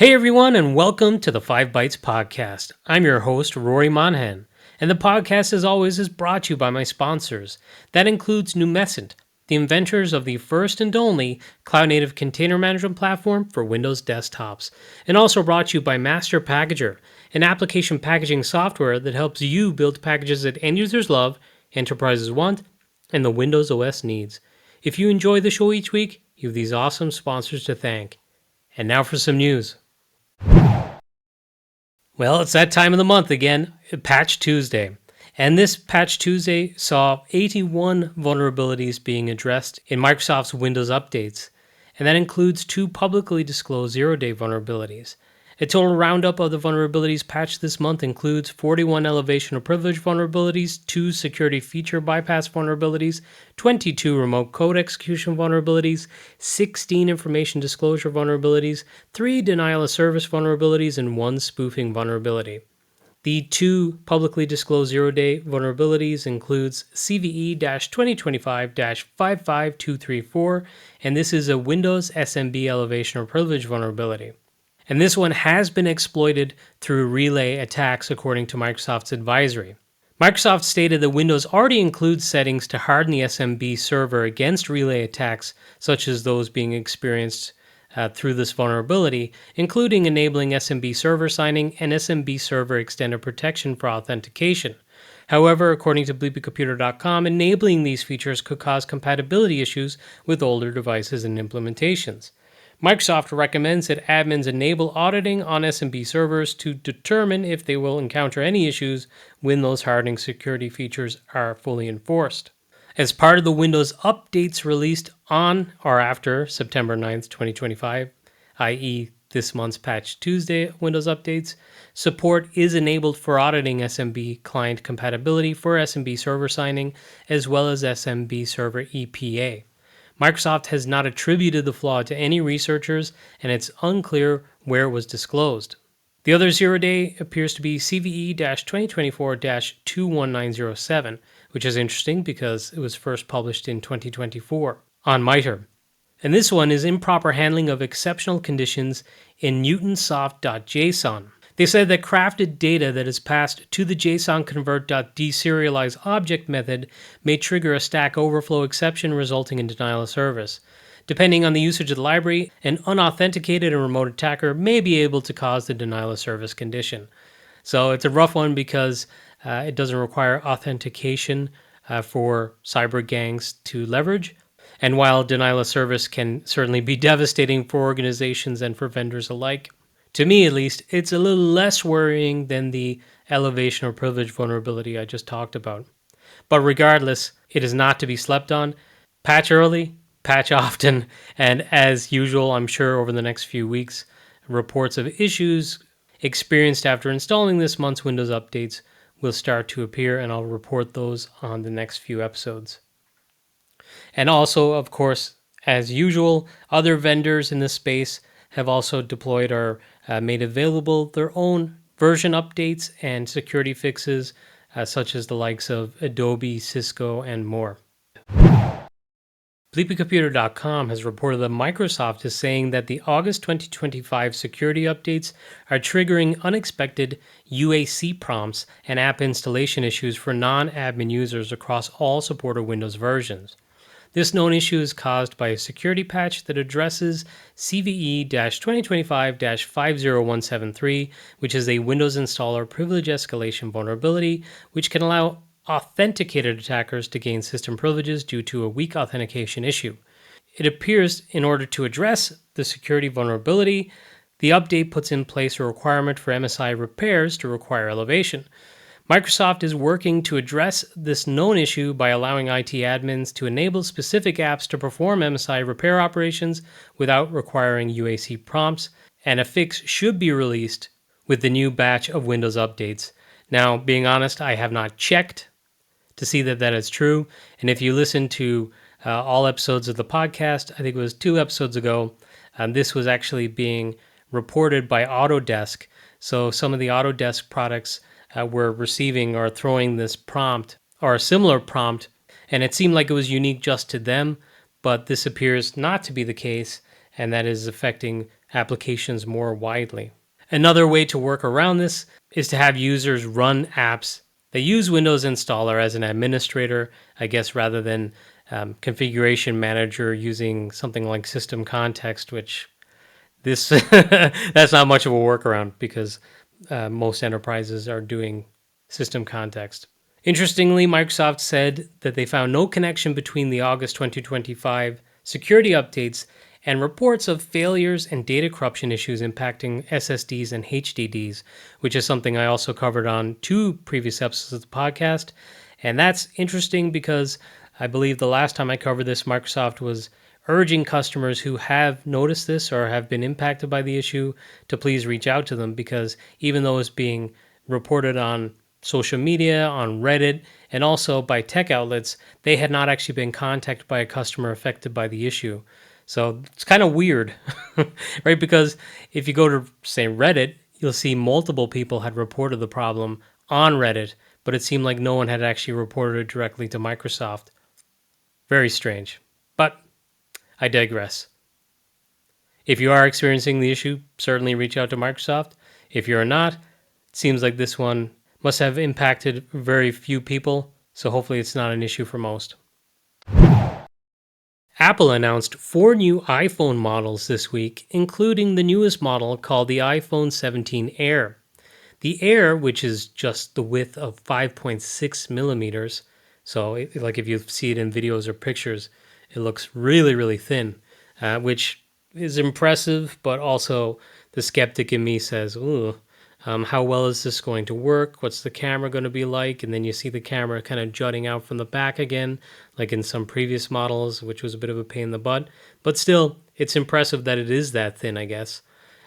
Hey everyone, and welcome to the 5 Bytes Podcast. I'm your host, Rory Monaghan, and the podcast, as always, is brought to you by my sponsors. That includes Numescent, the inventors of the first and only cloud-native container management platform for Windows desktops, and also brought to you by Master Packager, an application packaging software that helps you build packages that end users love, enterprises want, and the Windows OS needs. If you enjoy the show each week, you have these awesome sponsors to thank. And now for some news. Well, it's that time of the month again, Patch Tuesday. And this Patch Tuesday saw 81 vulnerabilities being addressed in Microsoft's Windows updates. And that includes 2 publicly disclosed zero-day vulnerabilities. A total roundup of the vulnerabilities patched this month includes 41 elevation of privilege vulnerabilities, 2 security feature bypass vulnerabilities, 22 remote code execution vulnerabilities, 16 information disclosure vulnerabilities, 3 denial of service vulnerabilities, and 1 spoofing vulnerability. The 2 publicly disclosed zero-day vulnerabilities includes CVE-2025-55234, and this is a Windows SMB elevation of privilege vulnerability. And this one has been exploited through relay attacks according to Microsoft's advisory. Microsoft stated that Windows already includes settings to harden the SMB server against relay attacks, such as those being experienced through this vulnerability, including enabling SMB server signing and SMB server extended protection for authentication. However, according to bleepycomputer.com, enabling these features could cause compatibility issues with older devices and implementations. Microsoft recommends that admins enable auditing on SMB servers to determine if they will encounter any issues when those hardening security features are fully enforced. As part of the Windows updates released on or after September 9th, 2025, i.e. this month's Patch Tuesday Windows updates, support is enabled for auditing SMB client compatibility for SMB server signing as well as SMB server EPA. Microsoft has not attributed the flaw to any researchers, and it's unclear where it was disclosed. The other zero-day appears to be CVE-2024-21907, which is interesting because it was first published in 2024 on MITRE. And this one is improper handling of exceptional conditions in Newtonsoft.json. They said that crafted data that is passed to the JSON convert.deserialize object method may trigger a Stack Overflow exception resulting in denial of service. Depending on the usage of the library, an unauthenticated and remote attacker may be able to cause the denial of service condition. So it's a rough one because it doesn't require authentication for cyber gangs to leverage. And while denial of service can certainly be devastating for organizations and for vendors alike, to me, at least, it's a little less worrying than the elevation or privilege vulnerability I just talked about. But regardless, it is not to be slept on. Patch early, patch often, and as usual, I'm sure over the next few weeks, reports of issues experienced after installing this month's Windows updates will start to appear, and I'll report those on the next few episodes. And also, of course, as usual, other vendors in this space have also deployed or made available their own version updates and security fixes, such as the likes of Adobe, Cisco, and more. Bleepycomputer.com has reported that Microsoft is saying that the August 2025 security updates are triggering unexpected UAC prompts and app installation issues for non-admin users across all supported Windows versions. This known issue is caused by a security patch that addresses CVE-2025-50173, which is a Windows installer privilege escalation vulnerability, which can allow authenticated attackers to gain system privileges due to a weak authentication issue. It appears in order to address the security vulnerability, the update puts in place a requirement for MSI repairs to require elevation. Microsoft is working to address this known issue by allowing IT admins to enable specific apps to perform MSI repair operations without requiring UAC prompts, and a fix should be released with the new batch of Windows updates. Now, being honest, I have not checked to see that that is true, and if you listen to all episodes of the podcast, I think it was 2 episodes ago, this was actually being reported by Autodesk. So some of the Autodesk products were receiving or throwing this prompt or a similar prompt, and it seemed like it was unique just to them, but this appears not to be the case, and that is affecting applications more widely. Another way to work around this is to have users run apps. They use Windows Installer as an administrator, I guess, rather than configuration manager using something like system context, which this that's not much of a workaround because most enterprises are doing system context. Interestingly, Microsoft said that they found no connection between the August 2025 security updates and reports of failures and data corruption issues impacting SSDs and HDDs, which is something I also covered on 2 previous episodes of the podcast. And that's interesting because I believe the last time I covered this, Microsoft was urging customers who have noticed this or have been impacted by the issue to please reach out to them, because even though it's being reported on social media, on Reddit, and also by tech outlets, they had not actually been contacted by a customer affected by the issue. So it's kind of weird, right? Because if you go to, say, Reddit, you'll see multiple people had reported the problem on Reddit, but it seemed like no one had actually reported it directly to Microsoft. Very strange. But I digress. If you are experiencing the issue, certainly reach out to Microsoft. If you're not, it seems like this one must have impacted very few people, so hopefully it's not an issue for most. Apple announced 4 new iPhone models this week, including the newest model called the iPhone 17 Air. The Air, which is just the width of 5.6 millimeters, so like if you see it in videos or pictures, it looks really, really thin, which is impressive, but also the skeptic in me says, ooh, how well is this going to work? What's the camera going to be like? And then you see the camera kind of jutting out from the back again, like in some previous models, which was a bit of a pain in the butt. But still, it's impressive that it is that thin, I guess.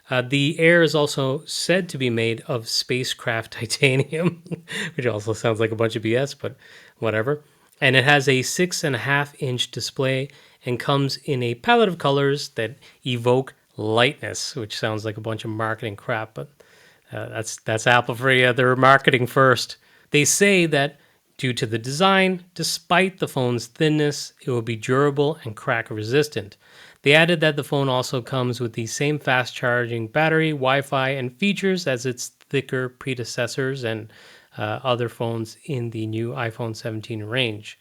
The Air is also said to be made of spacecraft titanium, which also sounds like a bunch of BS, but whatever. And it has a 6.5-inch display and comes in a palette of colors that evoke lightness, which sounds like a bunch of marketing crap, but that's Apple for you. They're marketing first. They say that due to the design, despite the phone's thinness, it will be durable and crack resistant. They added that the phone also comes with the same fast charging battery, Wi-Fi, and features as its thicker predecessors and other phones in the new iPhone 17 range.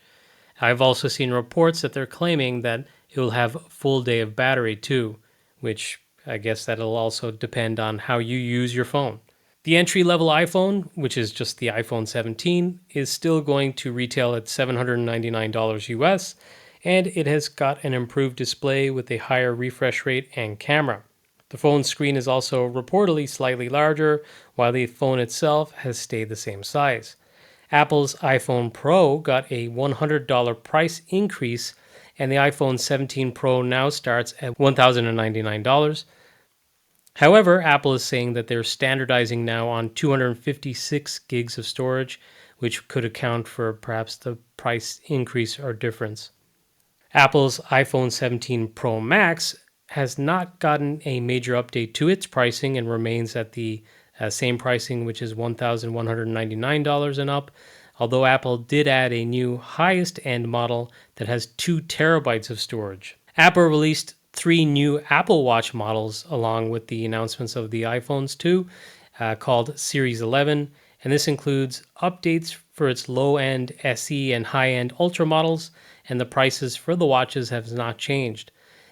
I've also seen reports that they're claiming that it will have a full day of battery too, which I guess that'll also depend on how you use your phone. The entry-level iPhone, which is just the iPhone 17, is still going to retail at $799 US, and it has got an improved display with a higher refresh rate and camera. The phone's screen is also reportedly slightly larger, while the phone itself has stayed the same size. Apple's iPhone Pro got a $100 price increase, and the iPhone 17 Pro now starts at $1,099. However, Apple is saying that they're standardizing now on 256 gigs of storage, which could account for perhaps the price increase or difference. Apple's iPhone 17 Pro Max has not gotten a major update to its pricing and remains at the same pricing, which is $1,199 and up, although Apple did add a new highest-end model that has 2 terabytes of storage. Apple released 3 new Apple Watch models along with the announcements of the iPhones too, called Series 11, and this includes updates for its low-end SE and high-end Ultra models, and the prices for the watches have not changed.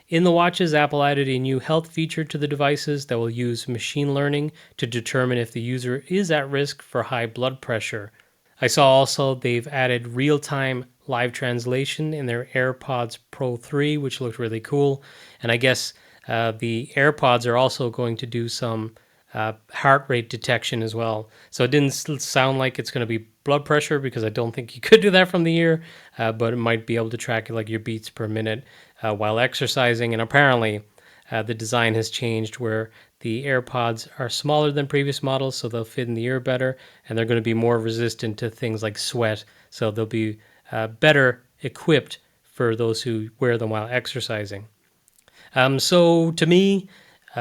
In the watches, Apple added a new health feature to the devices that will use machine learning to determine if the user is at risk for high blood pressure. I saw also they've added real-time live translation in their AirPods Pro 3, which looked really cool. And I guess the AirPods are also going to do some heart rate detection as well. So it didn't sound like it's going to be blood pressure, because I don't think you could do that from the ear, but it might be able to track like your beats per minute while exercising. And apparently the design has changed where the AirPods are smaller than previous models, so they'll fit in the ear better, and they're going to be more resistant to things like sweat, so they'll be better equipped for those who wear them while exercising. So to me,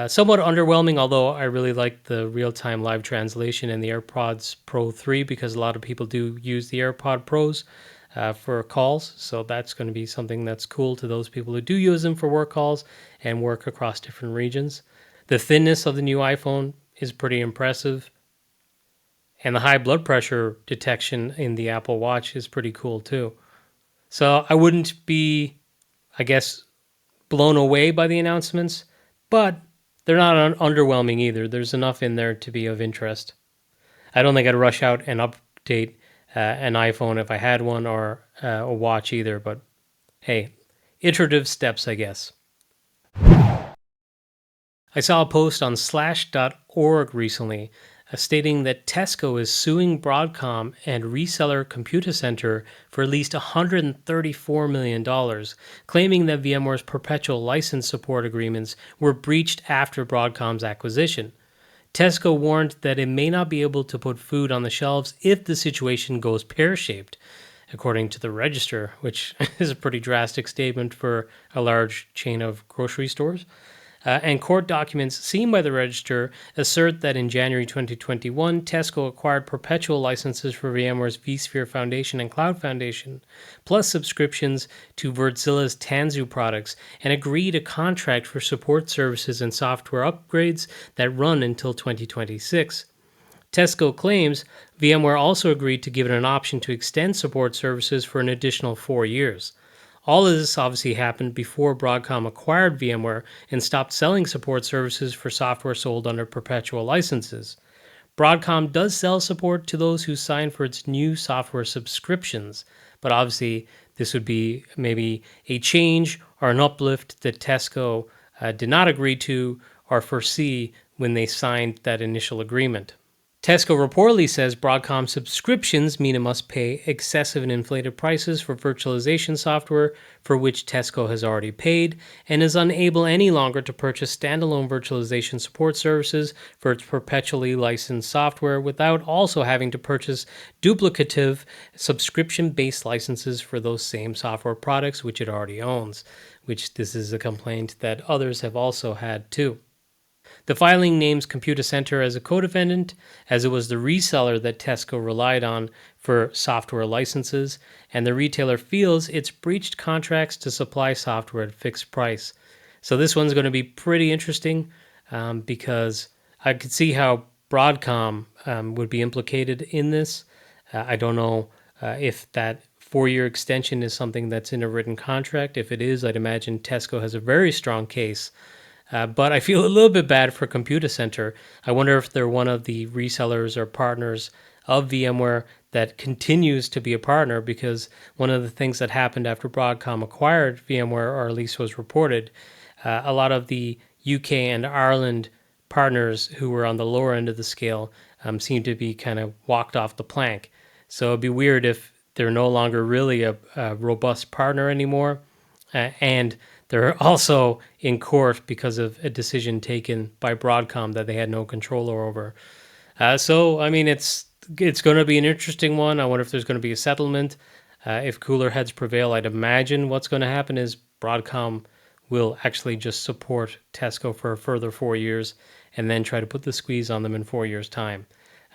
somewhat underwhelming, although I really like the real-time live translation in the AirPods Pro 3, because a lot of people do use the AirPod Pros for calls, so that's going to be something that's cool to those people who do use them for work calls and work across different regions. The thinness of the new iPhone is pretty impressive. And the high blood pressure detection in the Apple Watch is pretty cool too. So I wouldn't be, I guess, blown away by the announcements, but they're not underwhelming either. There's enough in there to be of interest. I don't think I'd rush out and update an iPhone if I had one, or a watch either, but hey, iterative steps, I guess. I saw a post on slash.org recently stating that Tesco is suing Broadcom and reseller Computacenter for at least $134 million, claiming that VMware's perpetual license support agreements were breached after Broadcom's acquisition. Tesco warned that it may not be able to put food on the shelves if the situation goes pear-shaped, according to the Register, which is a pretty drastic statement for a large chain of grocery stores. And court documents seen by the Register assert that in January 2021, Tesco acquired perpetual licenses for VMware's vSphere Foundation and Cloud Foundation, plus subscriptions to Verzilla's Tanzu products, and agreed a contract for support services and software upgrades that run until 2026. Tesco claims VMware also agreed to give it an option to extend support services for an additional 4 years. All of this obviously happened before Broadcom acquired VMware and stopped selling support services for software sold under perpetual licenses. Broadcom does sell support to those who sign for its new software subscriptions, but obviously this would be maybe a change or an uplift that Tesco did not agree to or foresee when they signed that initial agreement. Tesco reportedly says Broadcom subscriptions mean it must pay excessive and inflated prices for virtualization software for which Tesco has already paid, and is unable any longer to purchase standalone virtualization support services for its perpetually licensed software without also having to purchase duplicative subscription-based licenses for those same software products which it already owns, which this is a complaint that others have also had too. The filing names Computacenter as a co-defendant, as it was the reseller that Tesco relied on for software licenses, and the retailer feels it's breached contracts to supply software at fixed price. So this one's going to be pretty interesting because I could see how Broadcom would be implicated in this. I don't know if that 4-year extension is something that's in a written contract. If it is, I'd imagine Tesco has a very strong case. But I feel a little bit bad for Computacenter. I wonder if they're one of the resellers or partners of VMware that continues to be a partner, because one of the things that happened after Broadcom acquired VMware, or at least was reported, a lot of the UK and Ireland partners who were on the lower end of the scale seem to be kind of walked off the plank. So it'd be weird if they're no longer really a robust partner anymore. And they're also in court because of a decision taken by Broadcom that they had no control over. So, I mean, it's going to be an interesting one. I wonder if there's going to be a settlement. If cooler heads prevail, I'd imagine what's going to happen is Broadcom will actually just support Tesco for a further 4 years and then try to put the squeeze on them in 4 years' time.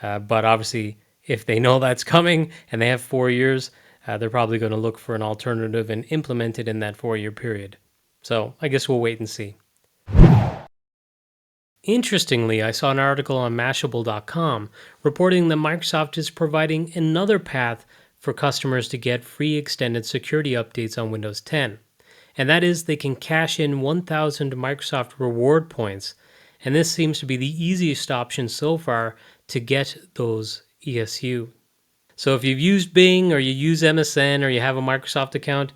But obviously, if they know that's coming and they have 4 years, they're probably going to look for an alternative and implement it in that 4-year period. So I guess we'll wait and see. Interestingly, I saw an article on Mashable.com reporting that Microsoft is providing another path for customers to get free extended security updates on Windows 10. And that is they can cash in 1,000 Microsoft reward points. And this seems to be the easiest option so far to get those ESU. So if you've used Bing or you use MSN or you have a Microsoft account,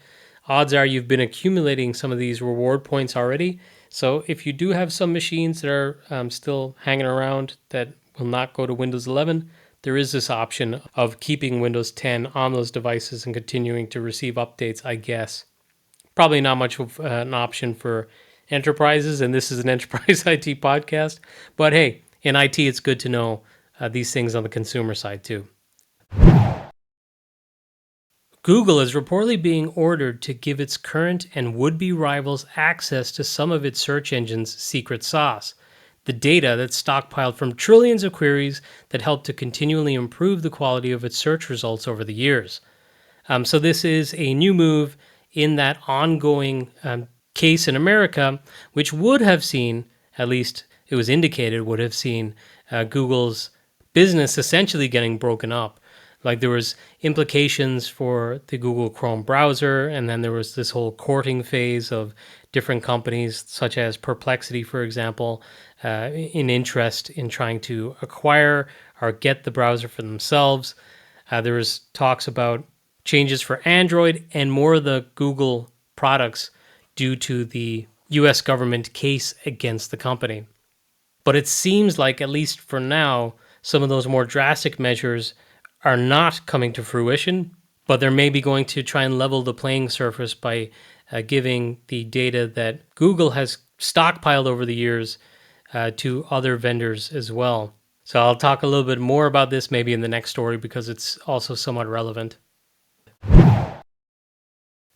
odds are you've been accumulating some of these reward points already. So if you do have some machines that are still hanging around that will not go to Windows 11, there is this option of keeping Windows 10 on those devices and continuing to receive updates, I guess. Probably not much of an option for enterprises, and this is an enterprise IT podcast. But hey, in IT, it's good to know these things on the consumer side too. Google is reportedly being ordered to give its current and would-be rivals access to some of its search engine's secret sauce, the data that's stockpiled from trillions of queries that help to continually improve the quality of its search results over the years. So this is a new move in that ongoing case in America, which would have seen, at least it was indicated, would have seen Google's business essentially getting broken up. Like there was implications for the Google Chrome browser, and then there was this whole courting phase of different companies, such as Perplexity, for example, in interest in trying to acquire or get the browser for themselves. There was talks about changes for Android and more of the Google products due to the US government case against the company. But it seems like, at least for now, some of those more drastic measures are not coming to fruition, but they're maybe going to try and level the playing surface by giving the data that Google has stockpiled over the years to other vendors as well. So I'll talk a little bit more about this maybe in the next story because it's also somewhat relevant.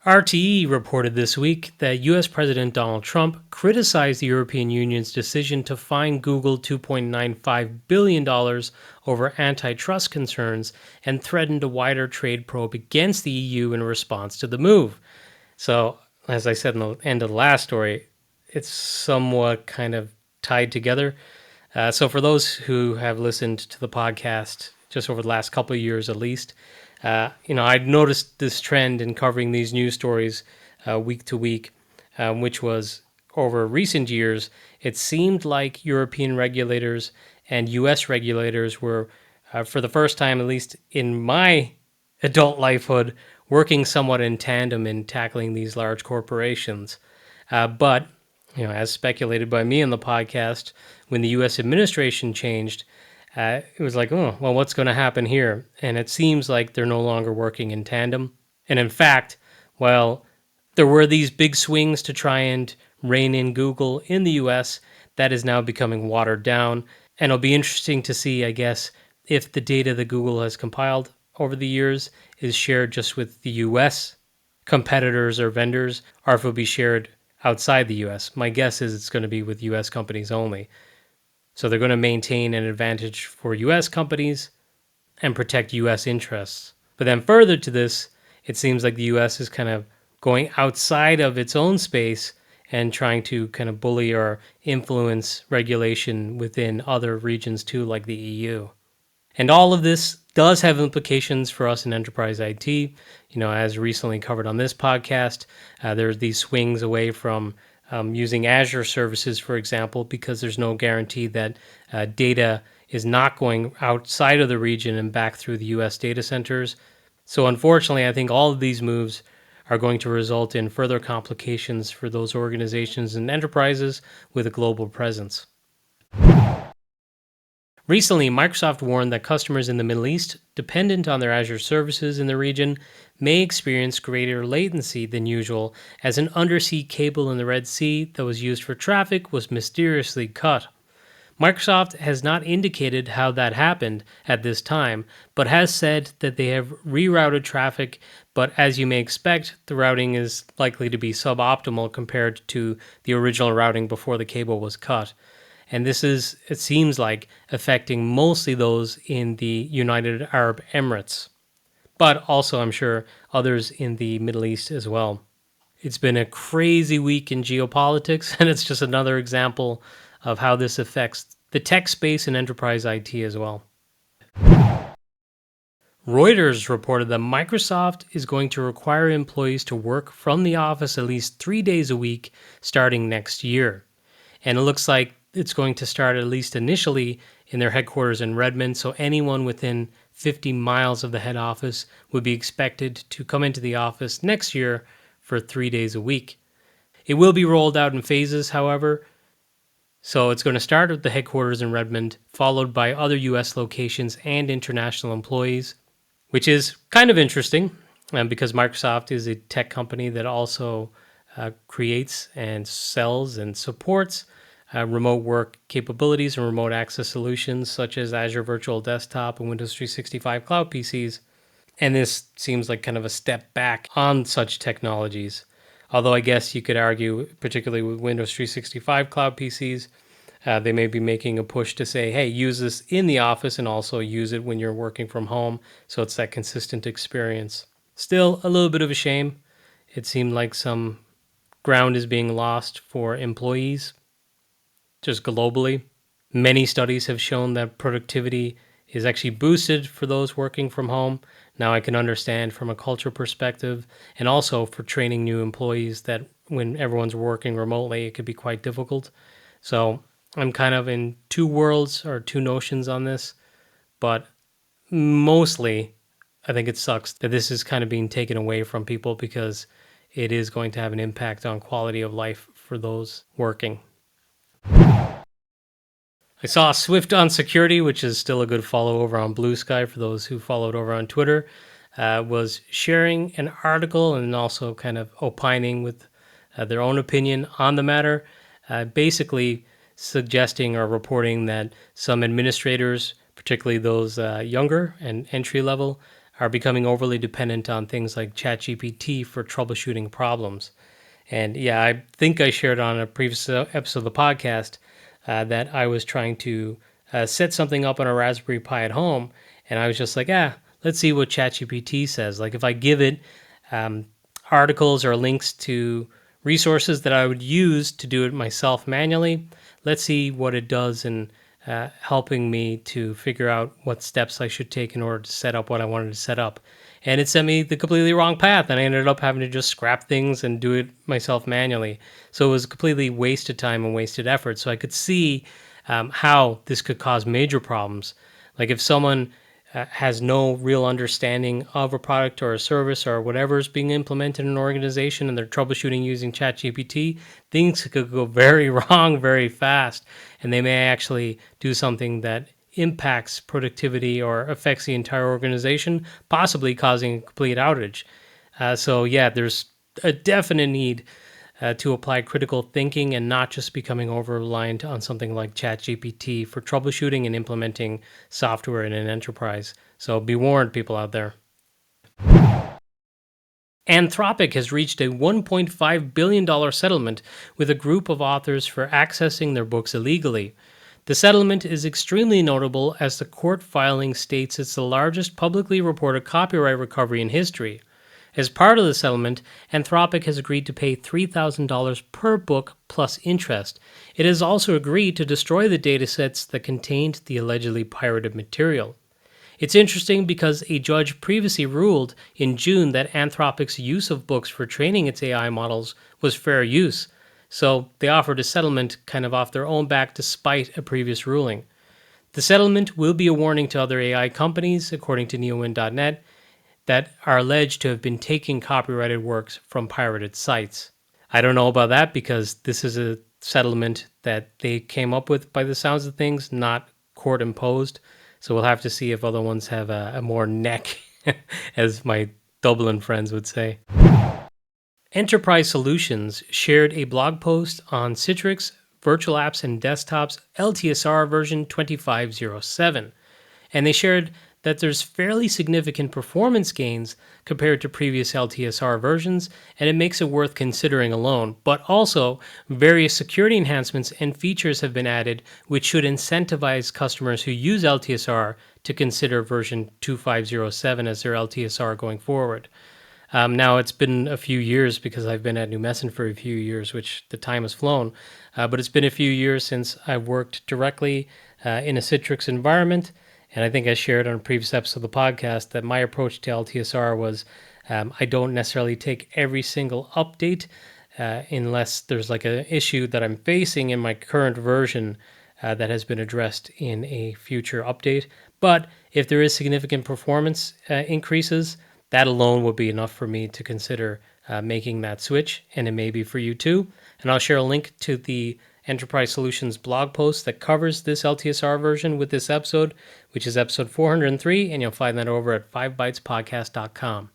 RTE reported this week that US President Donald Trump criticized the European Union's decision to fine Google $2.95 billion over antitrust concerns and threatened a wider trade probe against the EU in response to the move. So, as I said in the end of the last story, it's somewhat kind of tied together. So for those who have listened to the podcast just over the last couple of years at least, I'd noticed this trend in covering these news stories week to week, which was over recent years, it seemed like European regulators and US regulators were, for the first time, at least in my adult lifehood, working somewhat in tandem in tackling these large corporations. But as speculated by me on the podcast, when the US administration changed, it was like, oh, well, what's going to happen here? And it seems like they're no longer working in tandem. And in fact, while there were these big swings to try and rein in Google in the US, that is now becoming watered down. And it'll be interesting to see, I guess, if the data that Google has compiled over the years is shared just with the US competitors or vendors, or if it'll be shared outside the US. My guess is it's going to be with US companies only. So they're going to maintain an advantage for US companies and protect US interests. But then further to this, it seems like the US is kind of going outside of its own space and trying to kind of bully or influence regulation within other regions too, like the EU. And all of this does have implications for us in enterprise IT. As recently covered on this podcast, there's these swings away from using Azure services, for example, because there's no guarantee that data is not going outside of the region and back through the US data centers. So unfortunately, I think all of these moves are going to result in further complications for those organizations and enterprises with a global presence. Recently, Microsoft warned that customers in the Middle East, dependent on their Azure services in the region, may experience greater latency than usual as an undersea cable in the Red Sea that was used for traffic was mysteriously cut. Microsoft has not indicated how that happened at this time, but has said that they have rerouted traffic, but as you may expect, the routing is likely to be suboptimal compared to the original routing before the cable was cut. And this is, it seems like, affecting mostly those in the United Arab Emirates, but also, I'm sure, others in the Middle East as well. It's been a crazy week in geopolitics, and it's just another example of how this affects the tech space and enterprise IT as well. Reuters reported that Microsoft is going to require employees to work from the office at least 3 days a week starting next year. And it looks like it's going to start, at least initially, in their headquarters in Redmond, so anyone within 50 miles of the head office would be expected to come into the office next year for 3 days a week. It will be rolled out in phases, however, so it's going to start at the headquarters in Redmond, followed by other US locations and international employees, which is kind of interesting because Microsoft is a tech company that also creates and sells and supports remote work capabilities and remote access solutions such as Azure Virtual Desktop and Windows 365 Cloud PCs. And this seems like kind of a step back on such technologies. Although I guess you could argue, particularly with Windows 365 Cloud PCs, they may be making a push to say, hey, use this in the office and also use it when you're working from home. So it's that consistent experience. Still a little bit of a shame. It seemed like some ground is being lost for employees just globally. Many studies have shown that productivity is actually boosted for those working from home. Now I can understand from a culture perspective and also for training new employees that when everyone's working remotely, it could be quite difficult. So I'm kind of in two worlds or two notions on this, but mostly I think it sucks that this is kind of being taken away from people because it is going to have an impact on quality of life for those working. I saw Swift on Security, which is still a good follow over on Blue Sky for those who followed over on Twitter, was sharing an article and also kind of opining with their own opinion on the matter, basically suggesting or reporting that some administrators, particularly those younger and entry level, are becoming overly dependent on things like ChatGPT for troubleshooting problems. And yeah, I think I shared on a previous episode of the podcast that I was trying to set something up on a Raspberry Pi at home, and I was just like, let's see what ChatGPT says. Like if I give it articles or links to resources that I would use to do it myself manually, let's see what it does in helping me to figure out what steps I should take in order to set up what I wanted to set up. And it sent me the completely wrong path, and I ended up having to just scrap things and do it myself manually. So it was completely wasted time and wasted effort. So I could see how this could cause major problems. Like if someone has no real understanding of a product or a service or whatever is being implemented in an organization and they're troubleshooting using ChatGPT, things could go very wrong very fast, and they may actually do something that impacts productivity or affects the entire organization, possibly causing a complete outage. So yeah, there's a definite need to apply critical thinking and not just becoming over-reliant on something like ChatGPT for troubleshooting and implementing software in an enterprise. So be warned, people out there. Anthropic has reached a $1.5 billion settlement with a group of authors for accessing their books illegally. The settlement is extremely notable as the court filing states it's the largest publicly reported copyright recovery in history. As part of the settlement, Anthropic has agreed to pay $3,000 per book plus interest. It has also agreed to destroy the datasets that contained the allegedly pirated material. It's interesting because a judge previously ruled in June that Anthropic's use of books for training its AI models was fair use, so they offered a settlement kind of off their own back despite a previous ruling. The settlement will be a warning to other AI companies, according to neowin.net, that are alleged to have been taking copyrighted works from pirated sites. I don't know about that because this is a settlement that they came up with by the sounds of things, not court imposed. So we'll have to see if other ones have a more neck, as my Dublin friends would say. Enterprise Solutions shared a blog post on Citrix Virtual Apps and Desktops LTSR version 2507, and they shared that there's fairly significant performance gains compared to previous LTSR versions, and it makes it worth considering alone. But also, various security enhancements and features have been added, which should incentivize customers who use LTSR to consider version 2507 as their LTSR going forward. Now, it's been a few years because I've been at New Messon for a few years, which the time has flown. But it's been a few years since I've worked directly in a Citrix environment. And I think I shared on a previous episode of the podcast that my approach to LTSR was I don't necessarily take every single update unless there's like an issue that I'm facing in my current version that has been addressed in a future update. But if there is significant performance increases, that alone would be enough for me to consider making that switch, and it may be for you too. And I'll share a link to the Enterprise Solutions blog post that covers this LTSR version with this episode, which is episode 403, and you'll find that over at 5bytespodcast.com.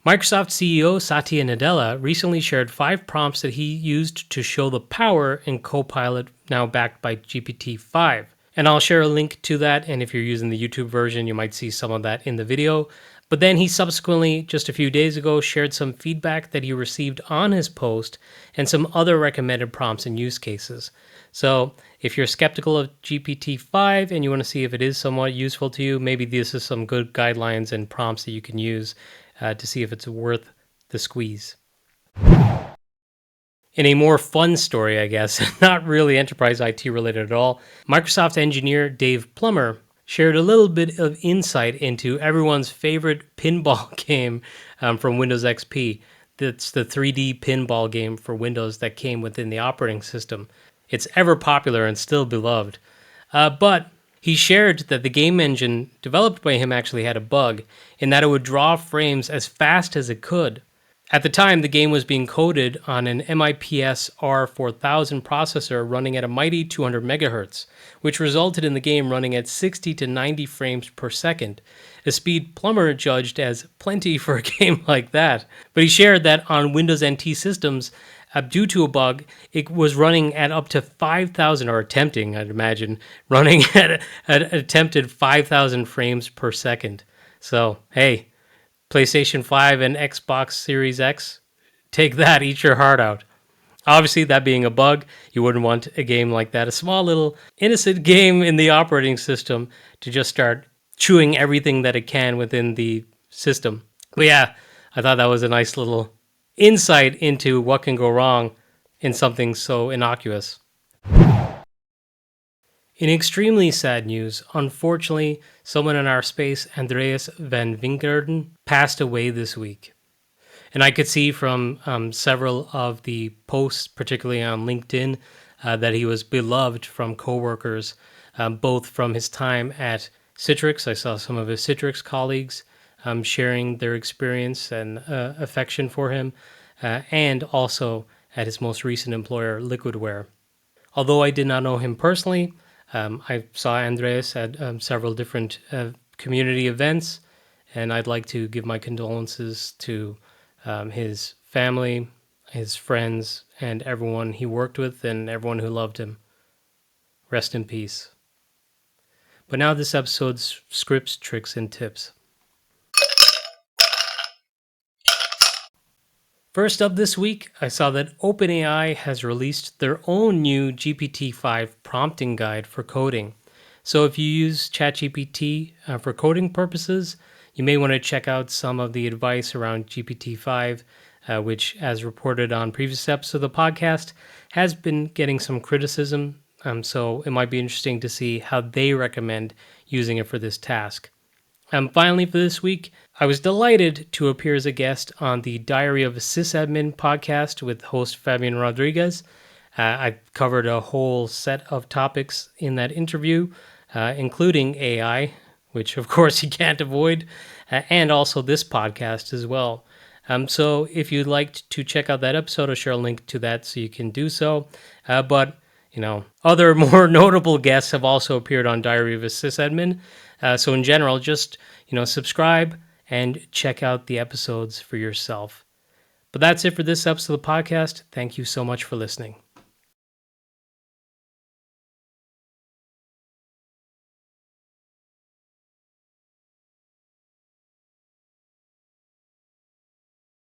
Microsoft CEO Satya Nadella recently shared 5 prompts that he used to show the power in Copilot, now backed by GPT-5. And I'll share a link to that, and if you're using the YouTube version, you might see some of that in the video. But then he subsequently, just a few days ago, shared some feedback that he received on his post and some other recommended prompts and use cases. So if you're skeptical of GPT-5 and you want to see if it is somewhat useful to you, maybe this is some good guidelines and prompts that you can use to see if it's worth the squeeze. In a more fun story, I guess, not really enterprise IT related at all, Microsoft engineer Dave Plummer shared a little bit of insight into everyone's favorite pinball game from Windows XP. That's the 3D pinball game for Windows that came within the operating system. It's ever popular and still beloved. But he shared that the game engine developed by him actually had a bug in that it would draw frames as fast as it could. At the time, the game was being coded on an MIPS R4000 processor running at a mighty 200 megahertz, which resulted in the game running at 60 to 90 frames per second, a speed Plummer judged as plenty for a game like that. But he shared that on Windows NT systems, due to a bug, it was running at up to 5,000, or attempting, I'd imagine, running at an attempted 5,000 frames per second. So, hey, PlayStation 5 and Xbox Series X, take that, eat your heart out. Obviously, that being a bug, you wouldn't want a game like that, a small little innocent game in the operating system, to just start chewing everything that it can within the system. But yeah, I thought that was a nice little insight into what can go wrong in something so innocuous. In extremely sad news, unfortunately, someone in our space, Andreas van Winkelden, passed away this week. And I could see from several of the posts, particularly on LinkedIn, that he was beloved from coworkers, both from his time at Citrix. I saw some of his Citrix colleagues sharing their experience and affection for him, and also at his most recent employer, Liquidware. Although I did not know him personally, I saw Andreas at several different community events, and I'd like to give my condolences to his family, his friends, and everyone he worked with and everyone who loved him. Rest in peace. But now this episode's scripts, tricks, and tips. First up this week, I saw that OpenAI has released their own new GPT-5 prompting guide for coding. So if you use ChatGPT for coding purposes, you may want to check out some of the advice around GPT-5, which, as reported on previous episodes of the podcast, has been getting some criticism. So it might be interesting to see how they recommend using it for this task. Finally, for this week, I was delighted to appear as a guest on the Diary of a SysAdmin podcast with host Fabian Rodriguez. I covered a whole set of topics in that interview, including AI, which of course you can't avoid, and also this podcast as well. So if you'd like to check out that episode, I'll share a link to that so you can do so. But other more notable guests have also appeared on Diary of a SysAdmin. So in general, just, subscribe and check out the episodes for yourself. But that's it for this episode of the podcast. Thank you so much for listening.